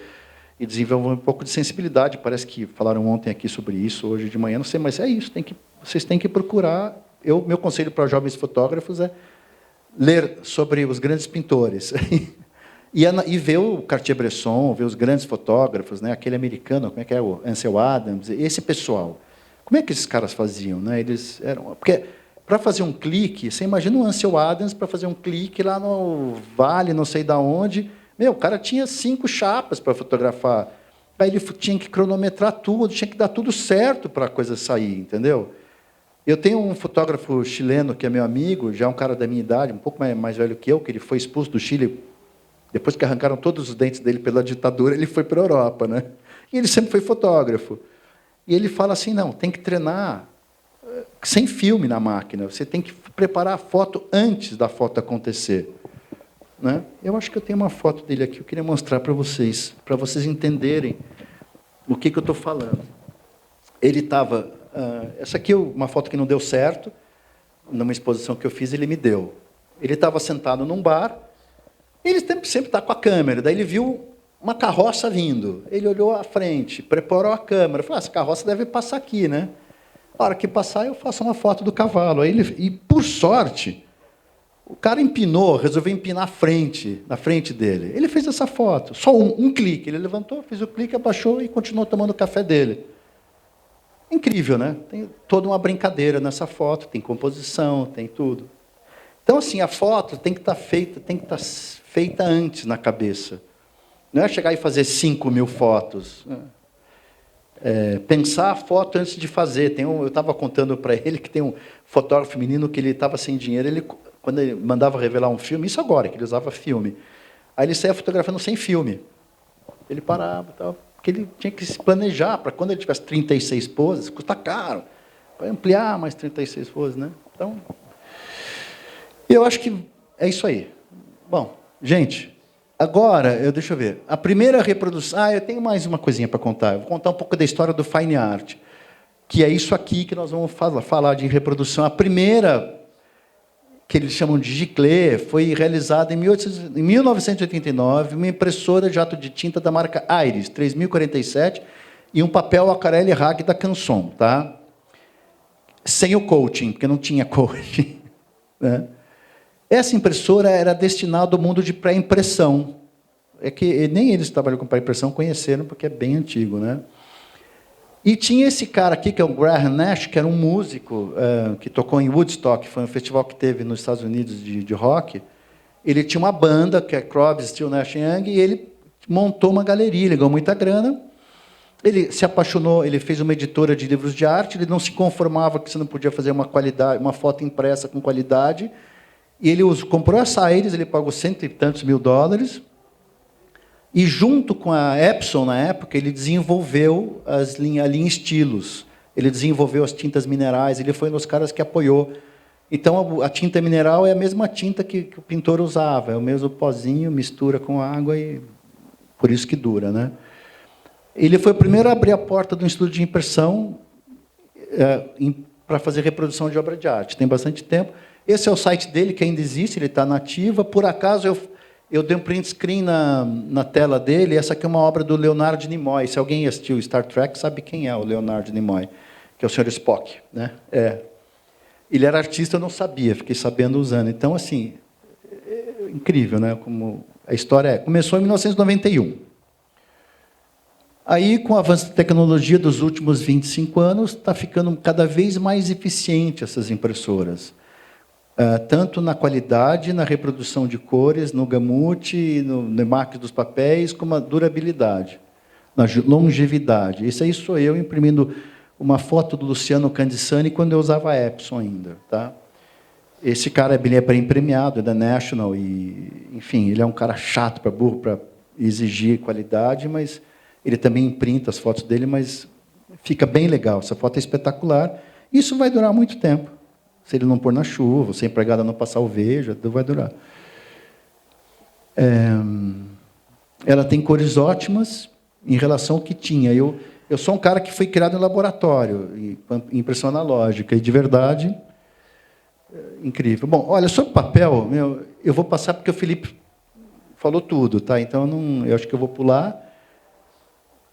e desenvolveu um pouco de sensibilidade. Parece que falaram ontem aqui sobre isso, hoje de manhã, não sei, mas é isso. Vocês têm que procurar. Meu conselho para jovens fotógrafos é ler sobre os grandes pintores. E ver o Cartier-Bresson, ver os grandes fotógrafos, né? Aquele americano, como é que é? O Ansel Adams, esse pessoal. Como é que esses caras faziam? Né? Eles eram... Porque, para fazer um clique, você imagina o Ansel Adams para fazer um clique lá no vale, não sei da onde. O cara tinha 5 chapas para fotografar. Aí ele tinha que cronometrar tudo, tinha que dar tudo certo para a coisa sair, entendeu? Eu tenho um fotógrafo chileno que é meu amigo, já é um cara da minha idade, um pouco mais velho que eu, que ele foi expulso do Chile, depois que arrancaram todos os dentes dele pela ditadura, ele foi para a Europa, né? E ele sempre foi fotógrafo. E ele fala assim, não, tem que treinar sem filme na máquina. Você tem que preparar a foto antes da foto acontecer. né? Eu acho que eu tenho uma foto dele aqui, eu queria mostrar para vocês entenderem o que eu estou falando. Ele estava... essa aqui é uma foto que não deu certo, numa exposição que eu fiz, ele me deu. Ele estava sentado num bar, ele sempre está com a câmera, daí ele viu uma carroça vindo. Ele olhou à frente, preparou a câmera, falou, essa carroça deve passar aqui, né? A hora que passar, eu faço uma foto do cavalo. E, por sorte, o cara empinou, resolveu empinar na frente dele. Ele fez essa foto, só um clique. Ele levantou, fez o clique, abaixou e continuou tomando o café dele. Incrível, né? Tem toda uma brincadeira nessa foto, tem composição, tem tudo. Então, assim, a foto tem que estar feita antes na cabeça. Não é chegar e fazer 5.000 fotos. Pensar a foto antes de fazer. Eu estava contando para ele que tem um fotógrafo menino que ele estava sem dinheiro, quando ele mandava revelar um filme, isso agora, que ele usava filme, aí ele saía fotografando sem filme. Ele parava, tal, porque ele tinha que se planejar para quando ele tivesse 36 poses, custa caro, para ampliar mais 36 poses, né? Então, eu acho que é isso aí. Bom, gente, agora, deixa eu ver, a primeira reprodução... eu tenho mais uma coisinha para contar, eu vou contar um pouco da história do Fine Art, que é isso aqui que nós vamos falar de reprodução. A primeira, que eles chamam de giclée, foi realizada em 1989, uma impressora de jato de tinta da marca Iris, 3047, e um papel aquarela Rag da Canson, tá? Sem o coating, porque não tinha coating, né? Essa impressora era destinada ao mundo de pré-impressão. É que nem eles que trabalham com pré-impressão conheceram, porque é bem antigo, né? E tinha esse cara aqui, que é o Graham Nash, que era um músico que tocou em Woodstock, foi um festival que teve nos Estados Unidos de rock. Ele tinha uma banda, que é Crosby, Stills, Nash Young, e ele montou uma galeria, ele ganhou muita grana. Ele se apaixonou, ele fez uma editora de livros de arte, ele não se conformava que você não podia fazer uma foto impressa com qualidade, e ele comprou essa Iris, ele pagou $100 e tantos mil, e junto com a Epson, na época, ele desenvolveu a linha estilos, ele desenvolveu as tintas minerais, ele foi um dos caras que apoiou. Então, a tinta mineral é a mesma tinta que o pintor usava, é o mesmo pozinho, mistura com água, e por isso que dura, né? Ele foi o primeiro a abrir a porta de um estúdio de impressão para fazer reprodução de obra de arte. Tem bastante tempo. Esse é o site dele, que ainda existe, ele está na ativa. Por acaso, eu dei um print screen na tela dele. Essa aqui é uma obra do Leonard Nimoy. Se alguém assistiu Star Trek, sabe quem é o Leonard Nimoy, que é o Sr. Spock, né? Ele era artista, eu não sabia, fiquei sabendo usando. Então, assim, incrível, né? Como a história começou em 1991. Aí, com o avanço da tecnologia dos últimos 25 anos, está ficando cada vez mais eficiente essas impressoras. Tanto na qualidade, na reprodução de cores, no gamute, no emaque dos papéis, como a durabilidade, na longevidade. Isso aí sou eu imprimindo uma foto do Luciano Candissani quando eu usava a Epson ainda, tá? Esse cara é bem premiado, é da National, e, enfim, ele é um cara chato para burro, para exigir qualidade, mas ele também imprinta as fotos dele, mas fica bem legal. Essa foto é espetacular. Isso vai durar muito tempo. Se ele não pôr na chuva, se a empregada não passar o veja, tudo vai durar. Ela tem cores ótimas em relação ao que tinha. Eu sou um cara que foi criado em laboratório, em impressão analógica, e de verdade, incrível. Bom, olha, sobre papel, eu vou passar porque o Felipe falou tudo, tá? Então eu acho que eu vou pular.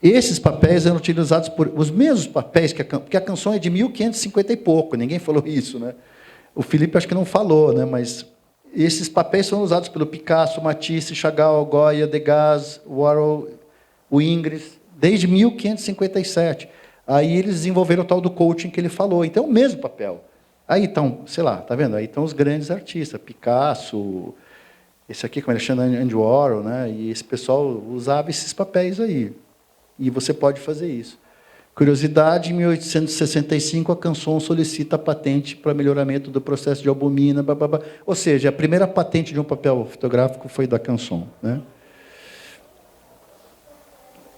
Esses papéis eram utilizados por os mesmos papéis, porque a Canson é de 1550 e pouco, ninguém falou isso, né? O Felipe acho que não falou, né? Mas esses papéis são usados pelo Picasso, Matisse, Chagall, Goya, Degas, Warhol, o Ingres, desde 1557. Aí eles desenvolveram o tal do coaching que ele falou. Então, é o mesmo papel. Aí estão, sei lá, tá vendo? Aí estão os grandes artistas, Picasso, esse aqui, como ele chama, Andy Warhol, né? E esse pessoal usava esses papéis aí. E você pode fazer isso. Curiosidade, em 1865, a Canson solicita a patente para melhoramento do processo de albumina, bababá. Ou seja, a primeira patente de um papel fotográfico foi da Canson, né?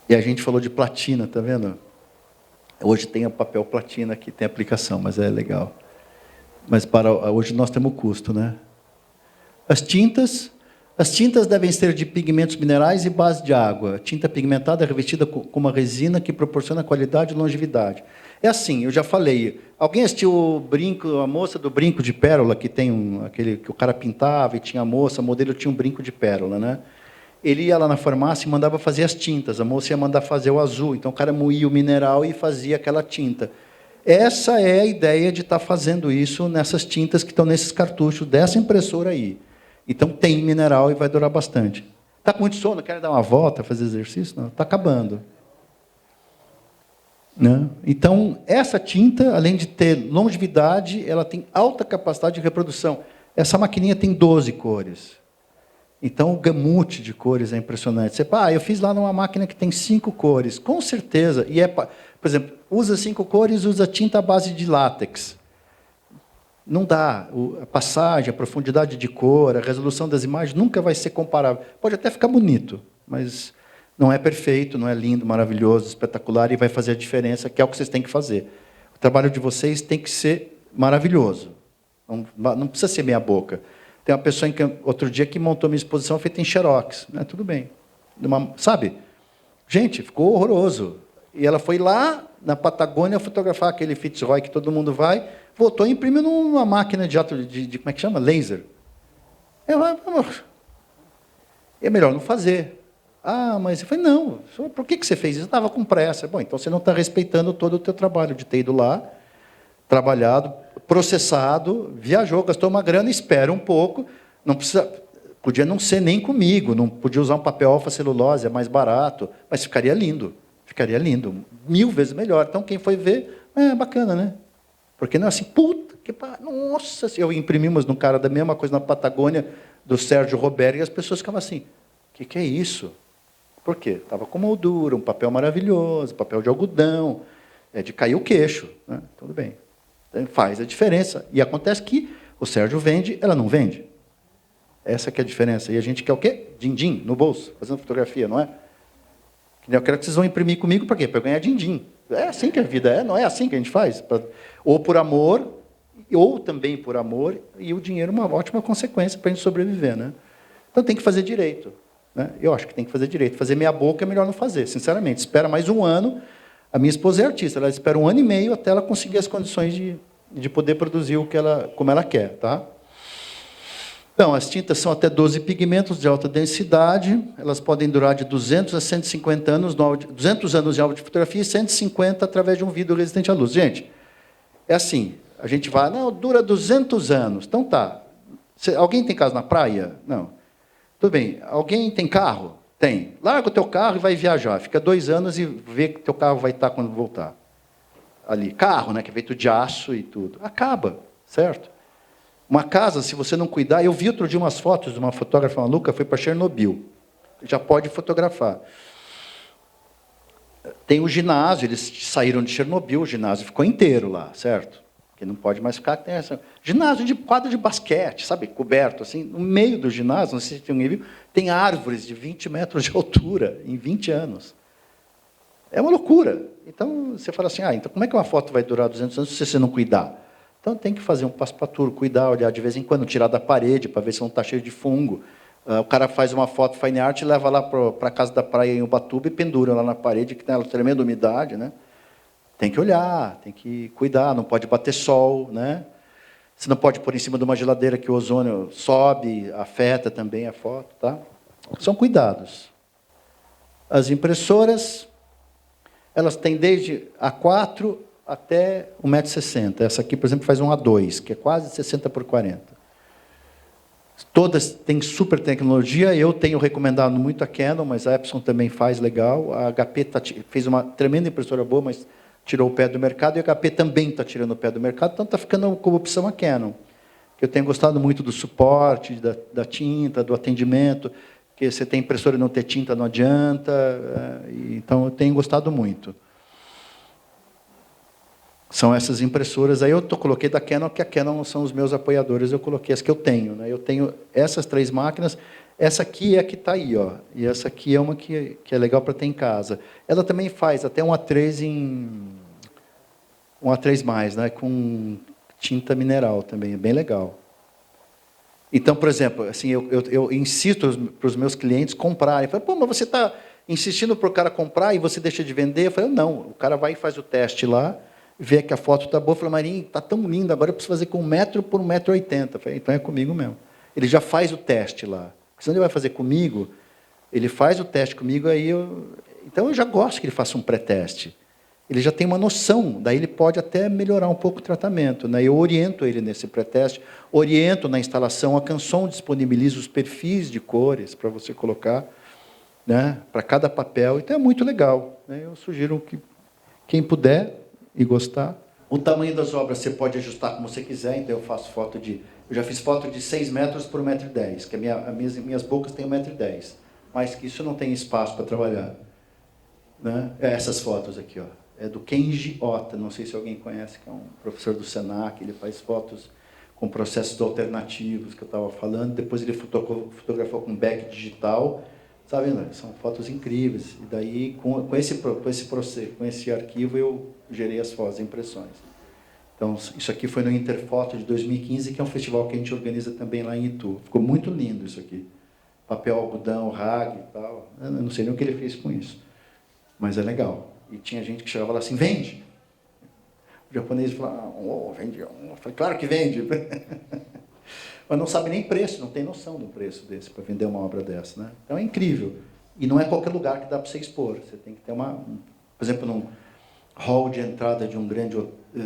E a gente falou de platina, tá vendo? Hoje tem o papel platina que tem aplicação, mas é legal. Mas hoje nós temos o custo, né? As tintas, As tintas devem ser de pigmentos minerais e base de água. Tinta pigmentada é revestida com uma resina que proporciona qualidade e longevidade. É assim, eu já falei. Alguém assistiu o brinco, a moça do brinco de pérola, que tem aquele que o cara pintava e tinha a moça, o modelo tinha um brinco de pérola, né? Ele ia lá na farmácia e mandava fazer as tintas. A moça ia mandar fazer o azul. Então o cara moía o mineral e fazia aquela tinta. Essa é a ideia de estar fazendo isso nessas tintas que estão nesses cartuchos dessa impressora aí. Então tem mineral e vai durar bastante. Está com muito sono? Quer dar uma volta, fazer exercício? Não, está acabando. Né? Então, essa tinta, além de ter longevidade, ela tem alta capacidade de reprodução. Essa maquininha tem 12 cores. Então, o gamute de cores é impressionante. Você, eu fiz lá numa máquina que tem 5 cores. Com certeza. E por exemplo, usa 5 cores, usa tinta à base de látex. Não dá. A passagem, a profundidade de cor, a resolução das imagens nunca vai ser comparável. Pode até ficar bonito, mas não é perfeito, não é lindo, maravilhoso, espetacular, e vai fazer a diferença, que é o que vocês têm que fazer. O trabalho de vocês tem que ser maravilhoso. Não precisa ser meia boca. Tem uma pessoa outro dia que montou minha exposição feita em xerox. Né? Tudo bem. Sabe? Gente, ficou horroroso. E ela foi lá na Patagônia fotografar aquele Fitzroy que todo mundo vai, voltou e imprimiu numa máquina de como é que chama? Laser. É melhor não fazer. Mas eu falei, não, por que você fez isso? Eu estava com pressa. Bom, então você não está respeitando todo o teu trabalho de ter ido lá, trabalhado, processado, viajou, gastou uma grana, espera um pouco, não precisa, podia não ser nem comigo, não podia usar um papel alfa-celulose, é mais barato, mas ficaria lindo, 1000 vezes melhor. Então, quem foi ver, bacana, né? Porque não é assim, puta, nossa, eu imprimimos no cara da mesma coisa na Patagônia, do Sérgio Roberto, e as pessoas ficavam assim, o que é isso? Por quê? Estava com moldura, um papel maravilhoso, papel de algodão, de cair o queixo, né? Tudo bem. Então, faz a diferença. E acontece que o Sérgio vende, ela não vende. Essa que é a diferença. E a gente quer o quê? Din-din no bolso, fazendo fotografia, não é? Eu quero que vocês vão imprimir comigo para quê? Para eu ganhar din-din. É assim que a vida é, não é assim que a gente faz? Ou por amor, ou também por amor, e o dinheiro é uma ótima consequência para a gente sobreviver, né? Então tem que fazer direito. Né? Eu acho que tem que fazer direito. Fazer meia boca é melhor não fazer, sinceramente. Espera mais um ano. A minha esposa é artista, ela espera 1 ano e meio até ela conseguir as condições de poder produzir como ela quer. Tá? Então, as tintas são até 12 pigmentos de alta densidade, elas podem durar de 200 a 150 anos, 200 anos de álbum de fotografia e 150 através de um vidro resistente à luz. Gente, é assim, a gente vai, não, dura 200 anos. Então tá, alguém tem casa na praia? Não. Tudo bem, alguém tem carro? Tem. Larga o teu carro e vai viajar. Fica 2 anos e vê que teu carro vai estar quando voltar. Ali, carro, né, que é feito de aço e tudo. Acaba, certo? Uma casa, se você não cuidar... Eu vi outro dia umas fotos de uma fotógrafa maluca, foi para Chernobyl. Já pode fotografar. Tem o ginásio, eles saíram de Chernobyl, o ginásio ficou inteiro lá, certo? Que não pode mais ficar... Tem essa... Ginásio de quadro de basquete, sabe? Coberto, assim. No meio do ginásio, não sei se alguém viu, tem árvores de 20 metros de altura, em 20 anos. É uma loucura. Então, você fala assim, então como é que uma foto vai durar 200 anos se você não cuidar? Então, tem que fazer um passo-paturo, cuidar, olhar de vez em quando, tirar da parede para ver se não está cheio de fungo. O cara faz uma foto fine art e leva lá para a casa da praia em Ubatuba e pendura lá na parede, que tem uma tremenda umidade. Né? Tem que olhar, tem que cuidar, não pode bater sol. Né? Você não pode pôr em cima de uma geladeira que o ozônio sobe, afeta também a foto. Tá? São cuidados. As impressoras, elas têm desde A4 até 1,60 m. Essa aqui, por exemplo, faz um A2, que é quase 60 por 40. Todas têm super tecnologia. Eu tenho recomendado muito a Canon, mas a Epson também faz legal. A HP fez uma tremenda impressora boa, mas tirou o pé do mercado. E a HP também está tirando o pé do mercado. Então, está ficando como opção a Canon. Eu tenho gostado muito do suporte, da tinta, do atendimento. Porque você tem impressora e não ter tinta não adianta. Então, eu tenho gostado muito. São essas impressoras. Aí eu coloquei da Canon, que a Canon são os meus apoiadores, eu coloquei as que eu tenho. Né? Eu tenho essas 3 máquinas, essa aqui é a que está aí, ó, e essa aqui é uma que é legal para ter em casa. Ela também faz até um A3 um A3+, né? Com tinta mineral também, é bem legal. Então, por exemplo, assim, eu insisto para os meus clientes comprarem. Falo, pô, mas você está insistindo para o cara comprar e você deixa de vender? Eu falei, não, o cara vai e faz o teste lá, vê que a foto está boa, fala, Marinho, está tão lindo, agora eu preciso fazer com 1 m por 1,80 m. Eu falei, então é comigo mesmo. Ele já faz o teste lá. Porque senão ele vai fazer comigo, ele faz o teste comigo, aí então eu já gosto que ele faça um pré-teste. Ele já tem uma noção, daí ele pode até melhorar um pouco o tratamento, né? Eu oriento ele nesse pré-teste, oriento na instalação, a Canson disponibiliza os perfis de cores para você colocar, né, para cada papel, então é muito legal, né? Eu sugiro que quem puder e gostar. O tamanho das obras você pode ajustar como você quiser, então eu faço foto de... Eu já fiz foto de 6 metros por 1,10 m, que minhas bocas têm 1,10 m, mas que isso não tem espaço para trabalhar. Né? Essas fotos aqui, ó. É do Kenji Ota, não sei se alguém conhece, que é um professor do Senac, ele faz fotos com processos alternativos, que eu estava falando, depois ele fotografou com back digital, sabe, né? São fotos incríveis, e daí com esse arquivo eu gerei as fotos, as impressões. Então, isso aqui foi no Interfoto de 2015, que é um festival que a gente organiza também lá em Itu. Ficou muito lindo isso aqui. Papel algodão, rag e tal. Eu não sei nem o que ele fez com isso, mas é legal. E tinha gente que chegava lá assim, vende? O japonês falava, oh, vende. Eu falei, claro que vende. Mas não sabe nem preço, não tem noção do preço desse, para vender uma obra dessa. Né? Então é incrível. E não é qualquer lugar que dá para você expor. Você tem que ter por exemplo, num hall de entrada de um grande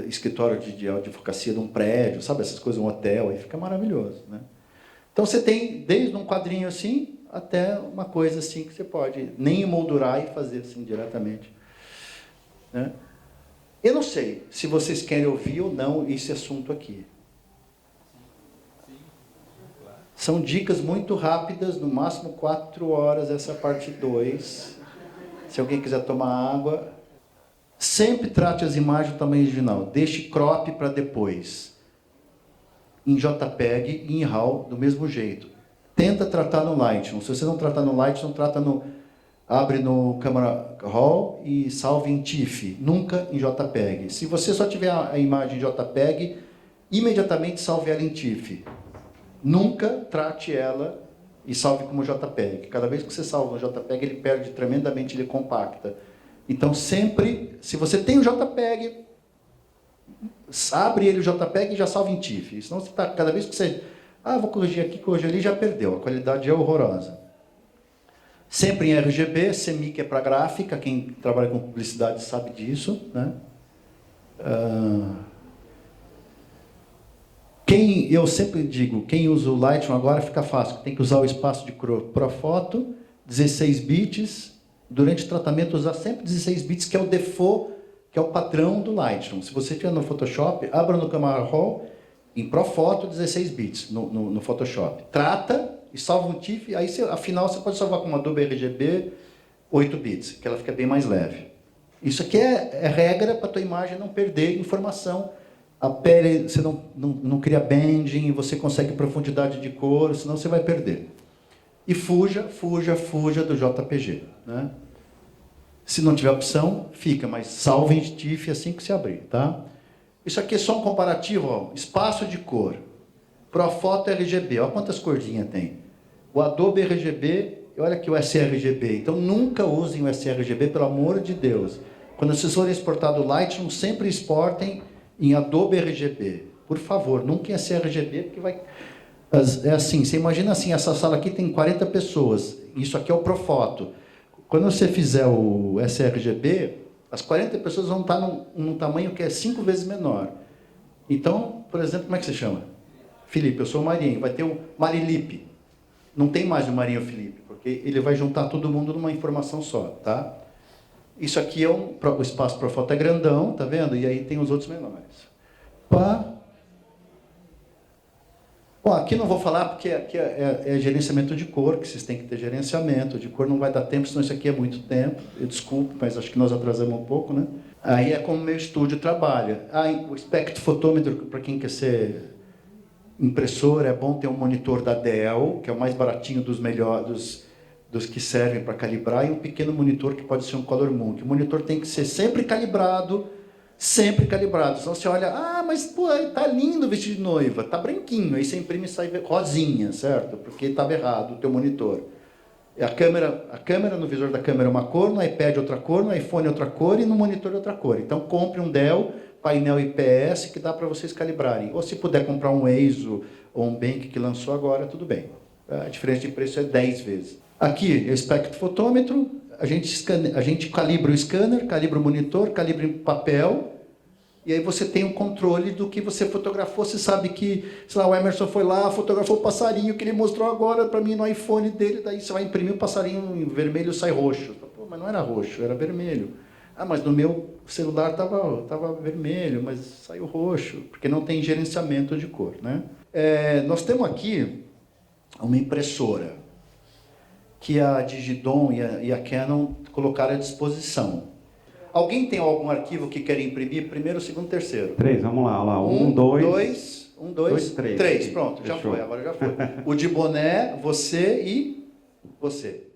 escritório de advocacia de um prédio, sabe, essas coisas, um hotel, aí fica maravilhoso. Né? Então você tem desde um quadrinho assim, até uma coisa assim que você pode nem emoldurar e fazer assim diretamente. Né? Eu não sei se vocês querem ouvir ou não esse assunto aqui. São dicas muito rápidas, no máximo 4 horas, essa parte 2. Se alguém quiser tomar água. Sempre trate as imagens do tamanho original. Deixe crop para depois. Em JPEG e em RAW, do mesmo jeito. Tenta tratar no Lightroom. Se você não tratar no Lightroom, trata abre no Camera Raw e salve em TIFF, nunca em JPEG. Se você só tiver a imagem em JPEG, imediatamente salve ela em TIFF. Nunca trate ela e salve como JPEG. Cada vez que você salva no JPEG, ele perde tremendamente, ele compacta. Então, sempre, se você tem o JPEG, abre ele o JPEG e já salva em TIFF. Senão, cada vez que você... vou corrigir aqui, corrigir ali, já perdeu. A qualidade é horrorosa. Sempre em RGB, CMYK é para gráfica, quem trabalha com publicidade sabe disso. Né? Eu sempre digo, quem usa o Lightroom agora fica fácil, tem que usar o espaço de Profoto, 16 bits, durante o tratamento usar sempre 16 bits, que é o default, que é o padrão do Lightroom. Se você estiver no Photoshop, abra no Camera Raw, em Profoto, 16 bits no Photoshop. Trata e salva um TIFF, aí afinal você pode salvar com uma Adobe RGB 8 bits, que ela fica bem mais leve. Isso aqui é regra para a tua imagem não perder informação. A pele, você não cria banding, você consegue profundidade de cor, senão você vai perder. E fuja do JPG. Né? Se não tiver opção, fica, mas salve em TIFF assim que se abrir. Tá? Isso aqui é só um comparativo, ó, espaço de cor. Profoto RGB, olha quantas corzinhas tem. O Adobe RGB, olha aqui o sRGB. Então nunca usem o sRGB, pelo amor de Deus. Quando vocês forem exportar do Lightroom, sempre exportem em Adobe RGB. Por favor, nunca em sRGB, porque vai... É assim, você imagina assim, essa sala aqui tem 40 pessoas. Isso aqui é o Profoto. Quando você fizer o sRGB, as 40 pessoas vão estar num tamanho que é 5 vezes menor. Então, por exemplo, como é que você chama? Felipe, eu sou o Marinho. Vai ter um Marilipe. Não tem mais o Marinho Felipe, porque ele vai juntar todo mundo numa informação só, tá? Isso aqui é o espaço Profoto é grandão, tá vendo? E aí tem os outros menores. Bom, aqui não vou falar porque aqui é gerenciamento de cor, que vocês têm que ter gerenciamento de cor, não vai dar tempo, senão isso aqui é muito tempo. Eu desculpo, mas acho que nós atrasamos um pouco, né? Aí é como o meu estúdio trabalha. O Spect Fotômetro, para quem quer ser impressor, é bom ter um monitor da Dell, que é o mais baratinho dos melhores, dos que servem para calibrar, e um pequeno monitor que pode ser um Color Moon. O monitor tem que ser sempre calibrado, Sempre calibrado. Senão você olha, mas pô, tá lindo o vestido de noiva, tá branquinho. Aí você imprime e sai rosinha, certo? Porque estava errado o teu monitor. A câmera no visor da câmera é uma cor, no iPad outra cor, no iPhone outra cor e no monitor outra cor. Então compre um Dell painel IPS que dá para vocês calibrarem. Ou se puder comprar um ASUS ou um Bank que lançou agora, tudo bem. A diferença de preço é 10 vezes. Aqui é o espectrofotômetro, a gente calibra o scanner, calibra o monitor, calibra em papel, e aí você tem um controle do que você fotografou. Você sabe que, sei lá, o Emerson foi lá, fotografou o passarinho que ele mostrou agora para mim no iPhone dele, daí você vai imprimir o passarinho em vermelho, sai roxo. Pô, mas não era roxo, era vermelho. Mas no meu celular tava vermelho, mas saiu roxo, porque não tem gerenciamento de cor, né? Nós temos aqui uma impressora que a Digidon e a Canon colocaram à disposição. Alguém tem algum arquivo que quer imprimir? Primeiro, segundo, terceiro? 3, vamos lá. Olha lá. 1, 2, 3. 3, pronto, já Fechou. foi, agora já foi. O de boné, você e você.